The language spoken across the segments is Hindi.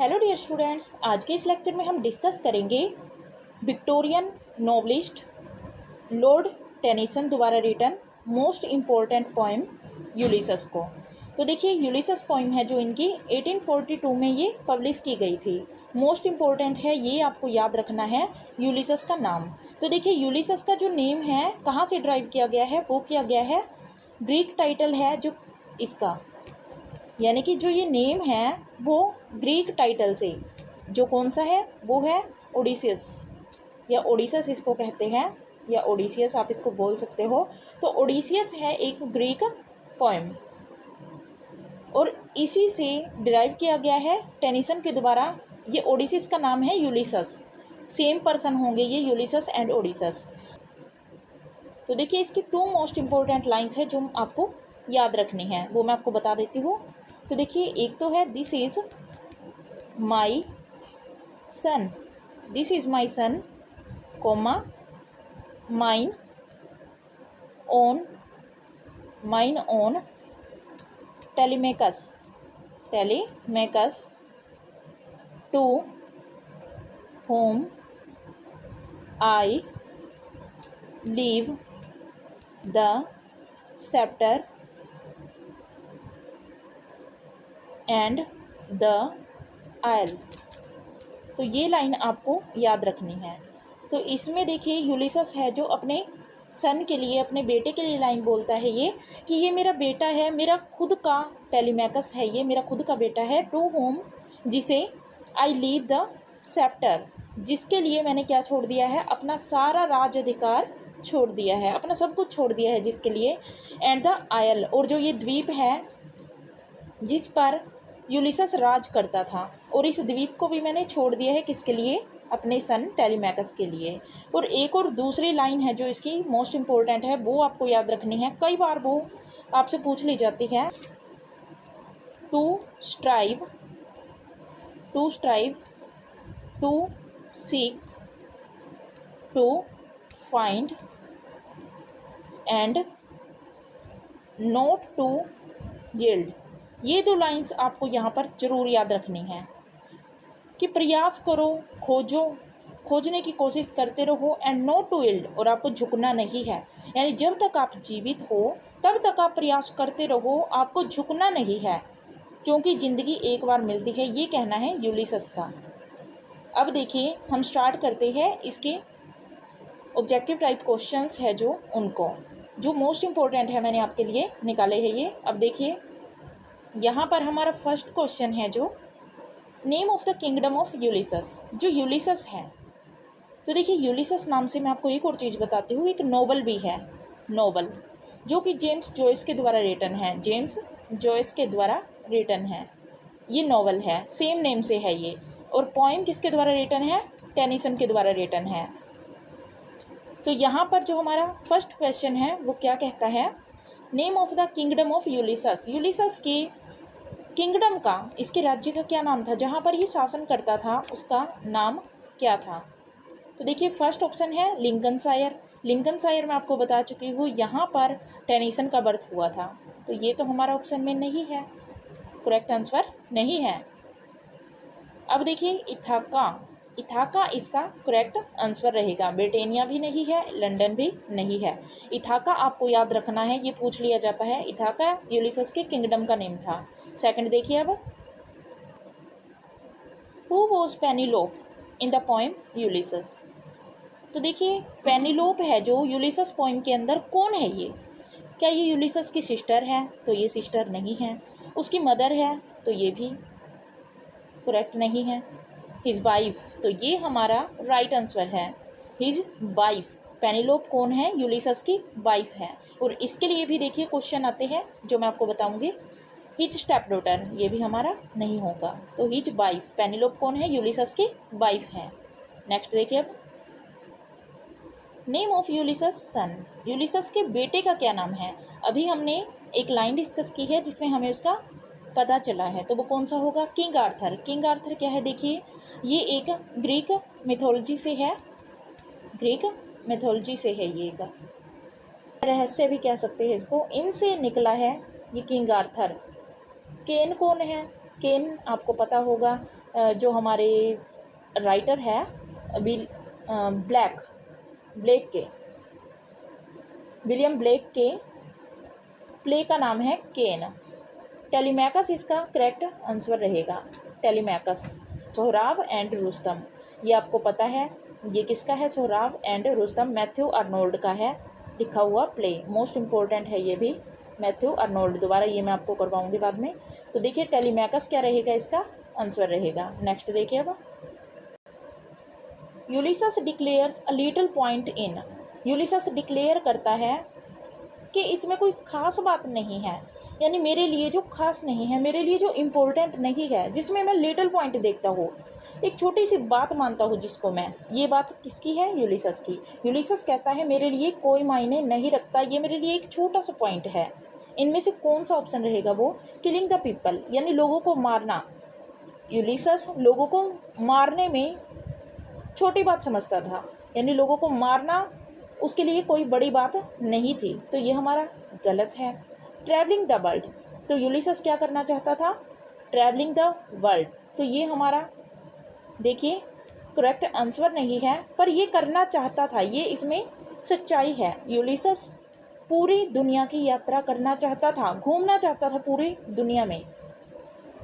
हेलो डियर स्टूडेंट्स, आज के इस लेक्चर में हम डिस्कस करेंगे विक्टोरियन नॉवलिस्ट लॉर्ड टेनिसन द्वारा रिटन मोस्ट इम्पोर्टेंट पोएम यूलिसस को। तो देखिए, यूलिसस पोएम है जो इनकी 1842 में ये पब्लिश की गई थी। मोस्ट इम्पोर्टेंट है, ये आपको याद रखना है यूलिसस का नाम। तो देखिए, यूलिसस का जो नेम है कहाँ से ड्राइव किया गया है, वो किया गया है ग्रीक टाइटल है जो इसका, यानी कि जो ये नेम है वो ग्रीक टाइटल से, जो कौन सा है वो है ओडिसियस या ओडिसस इसको कहते हैं, या ओडिसियस आप इसको बोल सकते हो। तो ओडिसियस है एक ग्रीक पोएम और इसी से डिराइव किया गया है टेनिसन के द्वारा। ये ओडिसिस का नाम है यूलिसस, सेम पर्सन होंगे ये यूलिसस एंड ओडिसस। तो देखिए, इसकी टू मोस्ट इम्पोर्टेंट लाइन्स है जो आपको याद रखनी है, वो मैं आपको बता देती हूँ। तो देखिए, एक तो है this is my son, this is my son, comma mine own, mine own Telemachus, Telemachus to whom I leave the scepter and the isle. तो ये लाइन आपको याद रखनी है। तो इसमें देखिए, यूलिसस है जो अपने सन के लिए, अपने बेटे के लिए लाइन बोलता है ये कि ये मेरा बेटा है, मेरा खुद का, टेलीमेकस है ये मेरा खुद का बेटा है, टू होम जिसे आई लीव द सेप्टर, जिसके लिए मैंने क्या छोड़ दिया है, अपना सारा राज अधिकार छोड़ दिया है, अपना सब कुछ छोड़ दिया है जिसके लिए, एंड द आयल, और जो ये द्वीप है जिस पर यूलिसस राज करता था, और इस द्वीप को भी मैंने छोड़ दिया है किसके लिए, अपने सन टेलीमेकस के लिए। और एक और दूसरी लाइन है जो इसकी मोस्ट इम्पोर्टेंट है, वो आपको याद रखनी है, कई बार वो आपसे पूछ ली जाती है। To strive, to strive, to seek, to find and not to yield. ये दो लाइंस आपको यहाँ पर जरूर याद रखनी है कि प्रयास करो, खोजो, खोजने की कोशिश करते रहो, एंड नॉट टू यील्ड, और आपको झुकना नहीं है। यानी जब तक आप जीवित हो तब तक आप प्रयास करते रहो, आपको झुकना नहीं है, क्योंकि ज़िंदगी एक बार मिलती है, ये कहना है यूलिसस का। अब देखिए, हम स्टार्ट करते हैं इसके ऑब्जेक्टिव टाइप क्वेश्चंस है जो उनको, जो मोस्ट इम्पोर्टेंट है मैंने आपके लिए निकाले हैं ये। अब देखिए, यहाँ पर हमारा फर्स्ट क्वेश्चन है जो name of the kingdom of Ulysses, जो यूलिसस है। तो देखिए, यूलिसस नाम से मैं आपको एक और चीज़ बताती हूँ, एक नोवेल भी है, नोवेल, जो कि जेम्स जॉयस के द्वारा रिटन है, जेम्स जॉयस के द्वारा रिटन है। ये नोवेल है, सेम नेम से है ये, और पोएम किसके द्वारा रिटन है, टेनिसन के द्वारा रिटन है। तो यहाँ पर जो हमारा फर्स्ट क्वेश्चन है वो क्या कहता है, name of the kingdom of Ulysses, Ulysses के किंगडम का, इसके राज्य का क्या नाम था, जहाँ पर ये शासन करता था उसका नाम क्या था। तो देखिए, फर्स्ट ऑप्शन है लिंकनशायर, लिंकनशायर मैं आपको बता चुकी हूँ, यहाँ पर टेनिसन का बर्थ हुआ था। तो ये तो हमारा ऑप्शन में नहीं है, करेक्ट आंसर नहीं है। अब देखिए, इथाका, इथाका इसका करेक्ट आंसर रहेगा, ब्रिटेनिया भी नहीं है, लंदन भी नहीं है। इथाका आपको याद रखना है, ये पूछ लिया जाता है, इथाका यूलिसस के किंगडम का नेम था। सेकंड देखिए, अब who was Penelope in the poem Ulysses. तो देखिए, पेनिलोप है जो यूलिसस पोएम के अंदर, कौन है ये, क्या ये यूलिसस की सिस्टर है, तो ये सिस्टर नहीं है। उसकी मदर है, तो ये भी करेक्ट नहीं है। हिज वाइफ, तो ये हमारा राइट आंसर है, हिज वाइफ। पेनिलोप कौन है, यूलिसस की वाइफ है। और इसके लिए भी देखिए क्वेश्चन आते हैं जो मैं आपको बताऊंगी। हिज स्टेप डॉटर, ये भी हमारा नहीं होगा, तो हिज वाइफ, पेनिलोप कौन है, यूलिसस की वाइफ है। नेक्स्ट देखिए, अब नेम ऑफ यूलिसस सन, यूलिसस के बेटे का क्या नाम है। अभी हमने एक लाइन डिस्कस की है जिसमें हमें उसका पता चला है, तो वो कौन सा होगा, किंग आर्थर। किंग आर्थर क्या है, देखिए ये एक ग्रीक मिथोलॉजी से है, ग्रीक मिथोलॉजी से है, ये एक रहस्य भी कह सकते हैं इसको, इनसे निकला है ये किंग आर्थर। केन कौन है, केन आपको पता होगा, जो हमारे राइटर है विलियम ब्लेक के प्ले का नाम है केन। टेलीमैकस इसका करेक्ट आंसर रहेगा, टेलीमैकस। सोहराब एंड रुस्तम, ये आपको पता है, ये किसका है? Sohrab and Rustam Matthew Arnold का है लिखा हुआ प्ले। मोस्ट इम्पोर्टेंट है ये भी, मैथ्यू आर्नोल्ड। दोबारा ये मैं आपको करवाऊंगी बाद में। तो देखिए टेलीमैकस क्या रहेगा, इसका आंसर रहेगा। नेक्स्ट देखिए अब, Ulysses declares a little point in. Ulysses declare करता है कि इसमें कोई ख़ास बात नहीं है, यानी मेरे लिए जो खास नहीं है, मेरे लिए जो इम्पोर्टेंट नहीं है, जिसमें मैं लिटिल पॉइंट देखता हूँ, एक छोटी सी बात मानता हूँ जिसको मैं, ये बात किसकी है? यूलिसस की। यूलिसस कहता है मेरे लिए कोई मायने नहीं रखता, ये मेरे लिए एक छोटा सा पॉइंट है। इनमें से कौन सा ऑप्शन रहेगा? वो किलिंग द पीपल, यानी लोगों को मारना। यूलिसस लोगों को मारने में छोटी बात समझता था, यानी लोगों को मारना उसके लिए कोई बड़ी बात नहीं थी। तो ये हमारा गलत है। ट्रैवलिंग द वर्ल्ड, तो यूलिसस क्या करना चाहता था? ट्रैवलिंग द वर्ल्ड, तो ये हमारा देखिए करेक्ट आंसर नहीं है, पर ये करना चाहता था, ये इसमें सच्चाई है। यूलिसस पूरी दुनिया की यात्रा करना चाहता था, घूमना चाहता था पूरी दुनिया में।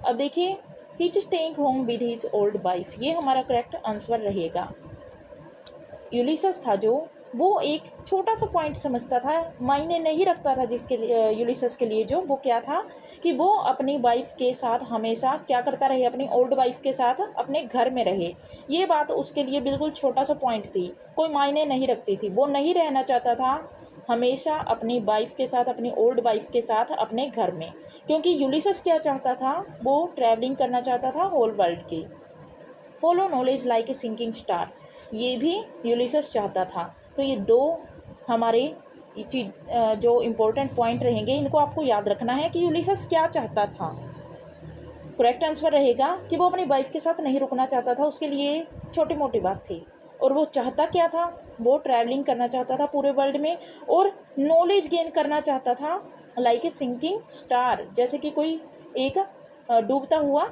अब देखिए his staying home with his old wife, ये हमारा करेक्ट आंसर रहेगा। यूलिसस था जो, वो एक छोटा सा पॉइंट समझता था, मायने नहीं रखता था जिसके लिए यूलिसस के लिए, जो वो क्या था कि वो अपनी वाइफ के साथ हमेशा क्या करता रहे? अपनी ओल्ड वाइफ के साथ अपने घर में रहे। ये बात उसके लिए बिल्कुल छोटा सा पॉइंट थी, कोई मायने नहीं रखती थी। वो नहीं रहना चाहता था हमेशा अपनी वाइफ के साथ, अपनी ओल्ड वाइफ के साथ अपने घर में, क्योंकि यूलिसस क्या चाहता था? वो ट्रैवलिंग करना चाहता था होल वर्ल्ड की। Follow knowledge like a sinking star, ये भी यूलिसस चाहता था। तो ये दो हमारे चीज जो इम्पोर्टेंट पॉइंट रहेंगे, इनको आपको याद रखना है कि यूलिसस क्या चाहता था। करेक्ट आंसर रहेगा कि वो अपनी वाइफ के साथ नहीं रुकना चाहता था, उसके लिए छोटी मोटी बात थी। और वो चाहता क्या था? वो ट्रैवलिंग करना चाहता था पूरे वर्ल्ड में, और नॉलेज गेन करना चाहता था लाइक ए सिंकिंग स्टार, जैसे कि कोई एक डूबता हुआ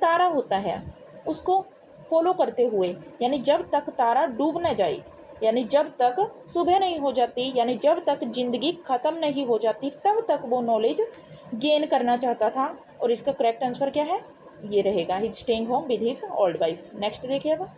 तारा होता है, उसको फॉलो करते हुए, यानी जब तक तारा डूब न जाए, यानी जब तक सुबह नहीं हो जाती, यानी जब तक ज़िंदगी ख़त्म नहीं हो जाती, तब तक वो नॉलेज गेन करना चाहता था। और इसका करेक्ट आंसर क्या है? ये रहेगा his staying home with his old wife. Next देखिए अब,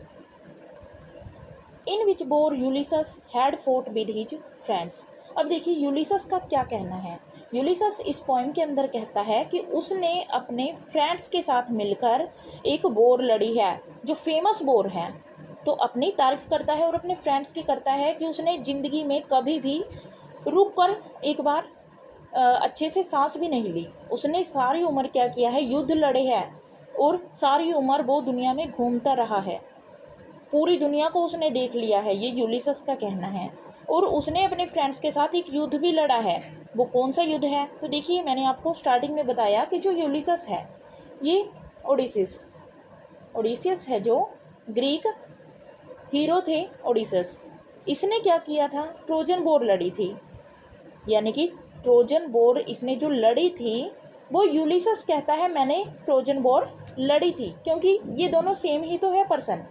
in which war Ulysses had fought with his friends. अब देखिए यूलिसस का क्या कहना है। यूलिसस इस पोएम के अंदर कहता है कि उसने अपने फ्रेंड्स के साथ मिलकर एक वॉर लड़ी है, जो फेमस वॉर है। तो अपनी तारीफ करता है और अपने फ्रेंड्स की करता है कि उसने ज़िंदगी में कभी भी रुक कर एक बार अच्छे से सांस भी नहीं ली। उसने सारी उम्र क्या किया है? युद्ध लड़े हैं, और सारी उम्र वो दुनिया में घूमता रहा है, पूरी दुनिया को उसने देख लिया है, ये यूलिसस का कहना है। और उसने अपने फ्रेंड्स के साथ एक युद्ध भी लड़ा है। वो कौन सा युद्ध है? तो देखिए मैंने आपको स्टार्टिंग में बताया कि जो यूलिसस है, ये ओडिसियस है, जो ग्रीक हीरो थे ओडिसस। इसने क्या किया था? ट्रोजन वॉर लड़ी थी, यानी कि ट्रोजन वॉर इसने जो लड़ी थी, वो यूलिसस कहता है मैंने ट्रोजन वॉर लड़ी थी, क्योंकि ये दोनों सेम ही तो है पर्सन।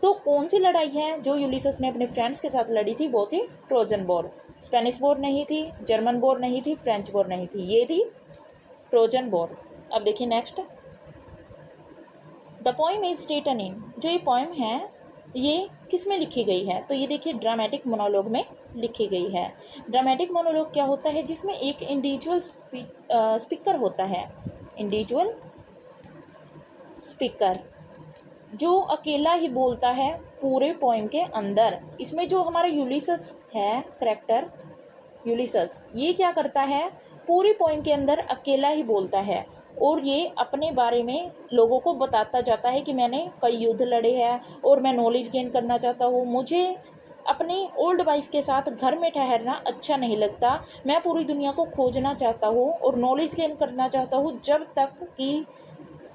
तो कौन सी लड़ाई है जो यूलिसस ने अपने फ्रेंड्स के साथ लड़ी थी? वो थी ट्रोजन वॉर। स्पेनिश वॉर नहीं थी, जर्मन वॉर नहीं थी, फ्रेंच वॉर नहीं थी, ये थी ट्रोजन वॉर। अब देखिए next, the poem is written in, जो ये पोइम है ये किस में लिखी गई है? तो ये देखिए ड्रामेटिक मोनोलॉग में लिखी गई है। ड्रामेटिक मोनोलॉग क्या होता है? जिसमें एक इंडिविजुअल स्पीकर होता है, इंडिविजुअल स्पीकर, जो अकेला ही बोलता है पूरे पोइम के अंदर। इसमें जो हमारा यूलिसस है, करैक्टर यूलिसस, ये क्या करता है? पूरी पोइम के अंदर अकेला ही बोलता है, और ये अपने बारे में लोगों को बताता जाता है कि मैंने कई युद्ध लड़े हैं और मैं नॉलेज गेन करना चाहता हूँ, मुझे अपनी ओल्ड वाइफ के साथ घर में ठहरना अच्छा नहीं लगता, मैं पूरी दुनिया को खोजना चाहता हूँ और नॉलेज गेन करना चाहता हूँ, जब तक कि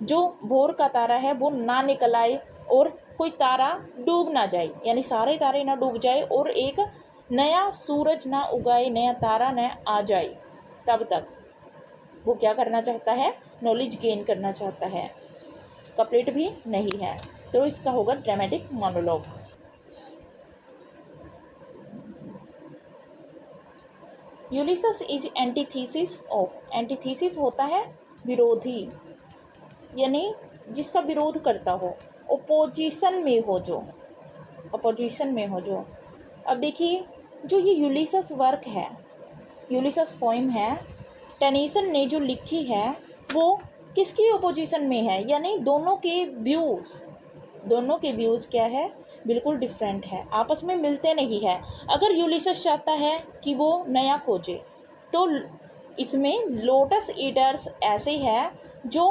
जो भोर का तारा है वो ना निकल आए और कोई तारा डूब ना जाए, यानी सारे तारे ना डूब जाए और एक नया सूरज ना उगाए, नया तारा न आ जाए, तब तक। वो क्या करना चाहता है, नॉलेज गेन करना चाहता है। कपलेट भी नहीं है, तो इसका होगा dramatic monologue. Ulysses is antithesis of, antithesis होता है विरोधी, यानी जिसका विरोध करता हो, ओपोजिशन में हो जो, अपोजिशन में हो जो। अब देखिए जो ये यूलिसस वर्क है, यूलिसस पोइम है, टेनीसन ने जो लिखी है वो किसकी ओपोजिशन में है, यानी दोनों के व्यूज़ क्या है, बिल्कुल डिफरेंट है, आपस में मिलते नहीं है। अगर यूलिसस चाहता है कि वो नया खोजे तो इसमें लोटस ईटर्स ऐसे है जो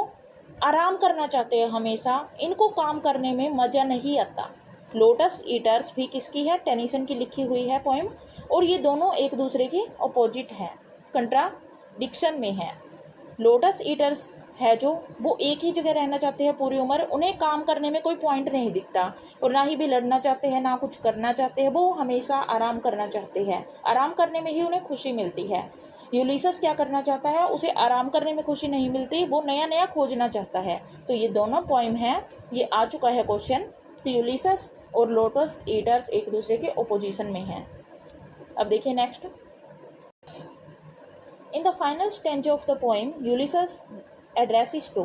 आराम करना चाहते हैं हमेशा, इनको काम करने में मज़ा नहीं आता। लोटस ईटर्स भी किसकी है, टेनीसन की लिखी हुई है पोएम, और ये दोनों एक दूसरे के अपोजिट हैं, कंट्राडिक्शन में है। लोटस ईटर्स है जो वो एक ही जगह रहना चाहते हैं पूरी उम्र, उन्हें काम करने में कोई पॉइंट नहीं दिखता, और ना ही भी लड़ना चाहते हैं, ना कुछ करना चाहते हैं, वो हमेशा आराम करना चाहते हैं, आराम करने में ही उन्हें खुशी मिलती है। यूलिसस क्या करना चाहता है, उसे आराम करने में खुशी नहीं मिलती, वो नया नया खोजना चाहता है। तो ये दोनों पोइम है, ये आ चुका है क्वेश्चन। तो यूलिसस और लोटस ईटर्स एक दूसरे के ओपोजिशन में हैं। अब देखिए next, in the final stanza of the poem Ulysses addresses to,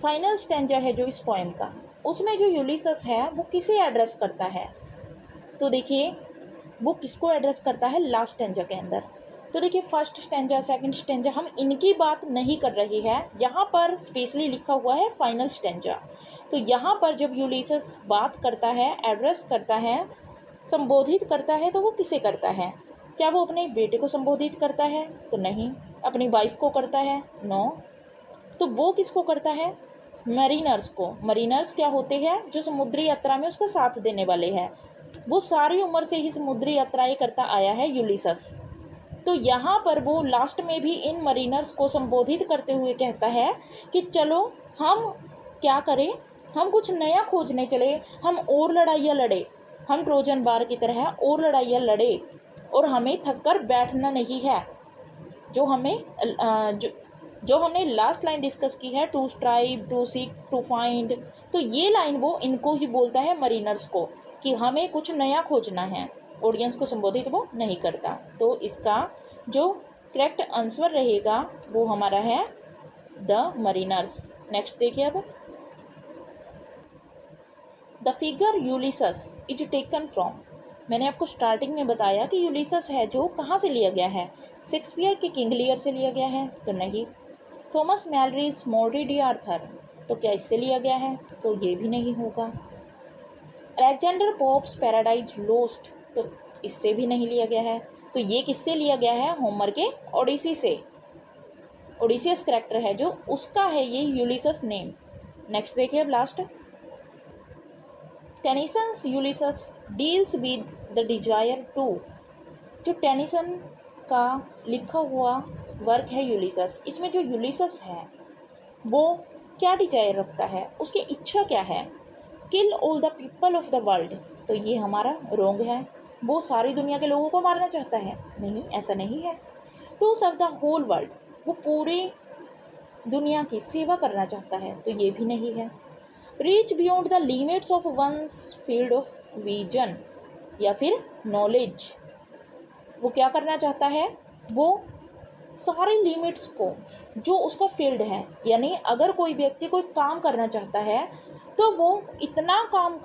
final stanza है जो इस पोएम का, उसमें जो यूलिसस है वो किसे एड्रेस करता है, तो देखिए वो किसको एड्रेस करता है लास्ट स्टेंजा के अंदर। तो देखिए फर्स्ट स्टेंजा, सेकंड स्टेंजा, हम इनकी बात नहीं कर रही है, यहाँ पर स्पेशली लिखा हुआ है फाइनल स्टेंजा। तो यहाँ पर जब यूलिसस बात करता है, एड्रेस करता है, संबोधित करता है, तो वो किसे करता है, क्या वो अपने बेटे को संबोधित करता है, तो नहीं। अपनी वाइफ को करता है, नो। तो वो किसको करता है, मरीनर्स को। मरीनर्स क्या होते हैं, जो समुद्री यात्रा में उसका साथ देने वाले हैं, वो सारी उम्र से ही समुद्री यात्राएं करता आया है यूलिसस। तो यहाँ पर वो लास्ट में भी इन मरीनर्स को संबोधित करते हुए कहता है कि चलो हम क्या करें, हम कुछ नया खोजने चले, हम और लड़ाइयाँ लड़े, हम ट्रोजन वार की तरह और लड़ाइयाँ लड़े, और हमें थक कर बैठना नहीं है। जो हमने लास्ट लाइन डिस्कस की है, to strive, to seek, to find, तो ये लाइन वो इनको ही बोलता है मरीनर्स को कि हमें कुछ नया खोजना है, ऑडियंस को संबोधित वो नहीं करता। तो इसका जो करेक्ट आंसर रहेगा वो हमारा है द मरीनर्स। नेक्स्ट देखिए अब, the figure Ulysses is taken from, मैंने आपको स्टार्टिंग में बताया कि यूलिसस है जो कहाँ से लिया गया है, शेक्सपियर के किंग लियर से लिया गया है, तो नहीं। थॉमस मैलरीज मोर्डी डी आर्थर, तो क्या इससे लिया गया है, तो ये भी नहीं होगा। अलेक्जेंडर पोप्स पैराडाइज लोस्ट, तो इससे भी नहीं लिया गया है। तो ये किससे लिया गया है, होमर के ओडिसी से, ओडिसियस करैक्टर है जो उसका है ये यूलिसस नेम। नेक्स्ट देखिए अब last, Tennyson's Ulysses deals with the desire to, जो टेनिसन का लिखा हुआ वर्क है यूलिसस, इसमें जो यूलिसस है वो क्या डिजायर रखता है, उसकी इच्छा क्या है, kill all the people of the world, तो ये हमारा रोंग है, वो सारी दुनिया के लोगों को मारना चाहता है, नहीं ऐसा नहीं है। To serve the whole world, वो पूरी दुनिया की सेवा करना चाहता है, तो ये भी नहीं है। Reach beyond the limits of one's field of vision या फिर नॉलेज, वो क्या करना चाहता है, वो सारी लिमिट्स को जो उसका फील्ड है, यानी अगर कोई व्यक्ति कोई काम करना चाहता है तो वो इतना काम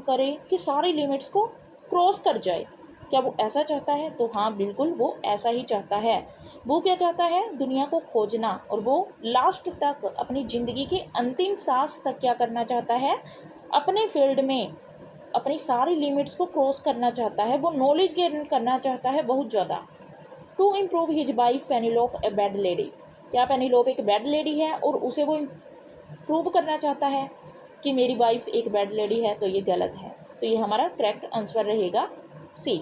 करे कि सारी लिमिट्स को क्रॉस कर जाए। क्या वो ऐसा चाहता है, तो हाँ बिल्कुल वो ऐसा ही चाहता है। वो क्या चाहता है, दुनिया को खोजना, और वो लास्ट तक अपनी ज़िंदगी के अंतिम सांस तक क्या करना चाहता है, अपने फील्ड में अपनी सारी लिमिट्स को क्रॉस करना चाहता है, वो नॉलेज गेन करना चाहता है बहुत ज़्यादा। To improve his wife Penelope a bad lady, क्या पेनिलोप एक बैड लेडी है और उसे वो प्रूव करना चाहता है कि मेरी वाइफ एक बैड लेडी है, तो ये गलत है। तो ये हमारा करेक्ट आंसर रहेगा सी।